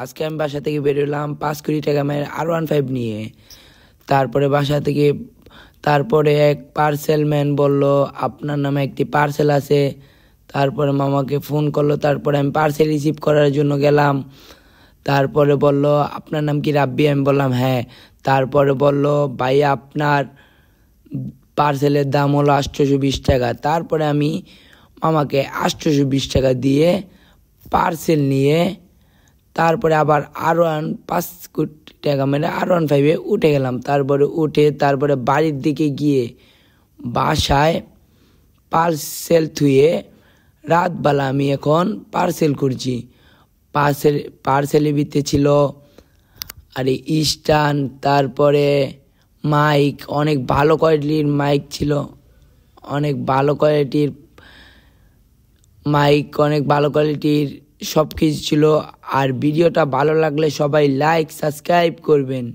আজকে আমি বাসা থেকে বেরোলাম 5 কোটি টাকা R15 নিয়ে। তারপরে এক পার্সেল ম্যান বলল আপনার নামে একটি পার্সেল আছে। তারপরে মামাকে ফোন করলো, তারপরে আমি পার্সেল রিসিভ করার জন্য গেলাম। তারপরে বলল আপনার নাম কি রাব্বি? আমি বললাম হ্যাঁ। তারপরে বলল ভাই আপনার পার্সেলের দাম হলো 820 টাকা। তারপরে আমি মামাকে 820 টাকা দিয়ে পার্সেল নিয়ে তারপরে আবার আরও 5 কোটি টাকা R15 উঠে গেলাম। তারপরে বাড়ির দিকে গিয়ে বাসায় পার্সেল থুয়ে রাতবেলা আমি এখন পার্সেল করছি। পার্সেলের ভিতরে ছিল স্ট্যান্ড, তারপরে মাইক, অনেক ভালো কোয়ালিটির মাইক ছিল, অনেক ভালো কোয়ালিটির সব কিছু ছিল। আর ভিডিওটা ভালো লাগলে সবাই লাইক সাবস্ক্রাইব করবেন।